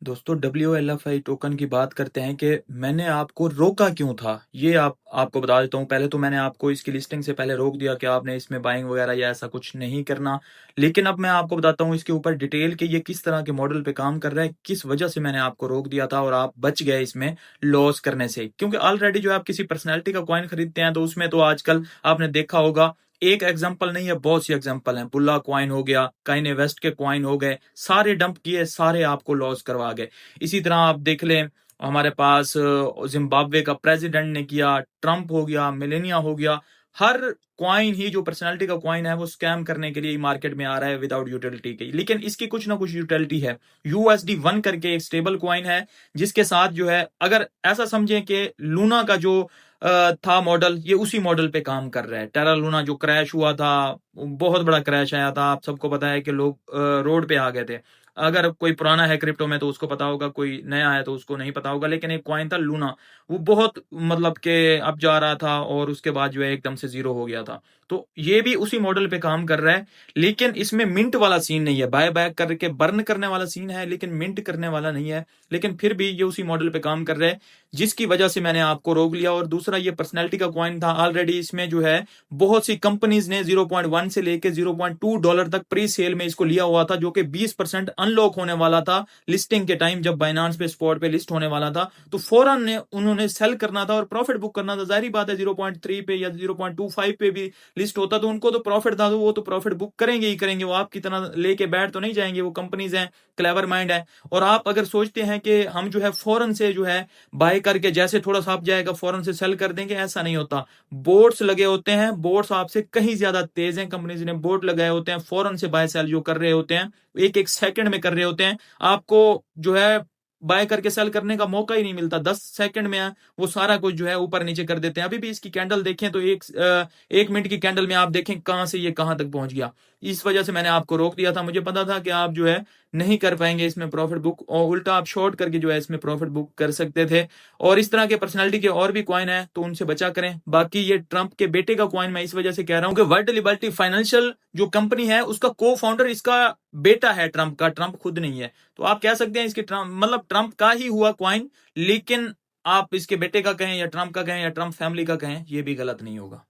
दोस्तों WLFI token की बात करते हैं कि मैंने आपको रोका क्यों था, ये आपको बता देता हूँ। पहले तो मैंने आपको इसकी लिस्टिंग से पहले रोक दिया कि आपने इसमें बाइंग वगैरह या ऐसा कुछ नहीं करना। लेकिन अब मैं आपको बताता हूँ इसके ऊपर डिटेल कि ये किस तरह के मॉडल पे काम कर रहा है, किस वजह से मैंने आपको रोक दिया था और आप बच गए इसमें लॉस करने से। क्योंकि ऑलरेडी जो है आप किसी पर्सनैलिटी का कॉइन खरीदते हैं तो उसमें तो आजकल आपने देखा होगा, एक एग्जाम्पल नहीं है, बहुत सी एग्जाम्पल हैं। बुल्ला क्वाइन हो गया, काइने वेस्ट के क्वाइन हो गए, सारे डंप किए, सारे आपको लॉस करवा गए। इसी तरह आप देख लें, हमारे पास जिम्बाब्वे का प्रेसिडेंट ने किया, ट्रंप हो गया, मिलेनिया हो गया। हर क्वाइन ही जो पर्सनालिटी का क्वाइन है वो स्कैम करने के लिए मार्केट में आ रहा है विदाउट यूटिलिटी के। लेकिन इसकी कुछ ना कुछ यूटिलिटी है। USD1 करके एक स्टेबल क्वाइन है जिसके साथ जो है, अगर ऐसा समझें कि लूना का जो था मॉडल, ये उसी मॉडल पे काम कर रहा है। टेरा लूना जो क्रैश हुआ था, बहुत बड़ा क्रैश आया था, आप सबको पता है कि लोग रोड पे आ गए थे। अगर कोई पुराना है क्रिप्टो में तो उसको पता होगा, कोई नया है तो उसको नहीं पता होगा। लेकिन एक कॉइन था लूना, वो बहुत मतलब के अब जा रहा था और उसके बाद जो है एकदम से जीरो हो गया था। तो ये भी उसी मॉडल पे काम कर रहा है। लेकिन इसमें मिंट वाला सीन नहीं है, बाय बैक करके बर्न करने वाला सीन है, लेकिन मिंट करने वाला नहीं है। लेकिन फिर भी ये उसी मॉडल पे काम कर रहा है, जिसकी वजह से मैंने आपको रोक लिया। और दूसरा, ये पर्सनैलिटी का कॉइन था, ऑलरेडी इसमें जो है बहुत सी कंपनीज ने 0.1 से लेके $0.2 तक प्री सेल में इसको लिया हुआ था, जो कि 20% अनलॉक होने वाला था लिस्टिंग के टाइम, जब बाइनांस पे स्पॉट पे लिस्ट होने वाला था। तो फौरन ने उन्होंने सेल करना था और प्रॉफिट बुक करना था। जाहिर बात है 0.3 पे या 0.25 पे भी लिस्ट होता तो उनको तो प्रॉफिट था, तो वो तो प्रॉफिट बुक करेंगे ही करेंगे। वो आपकी तरह लेके बैठ तो नहीं जाएंगे, वो कंपनीज हैं, क्लेवर माइंड है। और आप अगर सोचते हैं कि हम जो है फौरन से जो है बाय करके जैसे थोड़ा सा अप जाएगा फौरन से सेल कर देंगे, ऐसा नहीं होता। बोर्ड्स लगे होते हैं, बोर्ड्स आपसे कहीं ज्यादा तेज हैं। कंपनीज ने बोर्ड लगाए होते हैं, फौरन से बाय सेल जो कर रहे होते हैं, एक एक सेकंड में कर रहे होते हैं। आपको जो है बाय करके सेल करने का मौका ही नहीं मिलता, 10 सेकंड में वो सारा कुछ जो है ऊपर नीचे कर देते हैं। अभी भी इसकी कैंडल देखें तो एक मिनट की कैंडल में आप देखें कहां से ये कहां तक पहुंच गया। इस वजह से मैंने आपको रोक दिया था। मुझे पता था कि आप जो है नहीं कर पाएंगे इसमें प्रॉफिट बुक, और उल्टा आप शॉर्ट करके जो है इसमें प्रॉफिट बुक कर सकते थे। और इस तरह के पर्सनालिटी के और भी कॉइन है तो उनसे बचा करें। बाकी ये ट्रंप के बेटे का कॉइन मैं इस वजह से कह रहा हूं कि वर्ल्ड लिबर्टी फाइनेंशियल जो कंपनी है उसका को फाउंडर इसका बेटा है ट्रंप का, ट्रंप खुद नहीं है। तो आप कह सकते हैं इसके ट्रंप मतलब ट्रंप का ही हुआ क्वाइन, लेकिन आप इसके बेटे का कहें या ट्रंप का कहें या ट्रंप फैमिली का कहें, ये भी गलत नहीं होगा।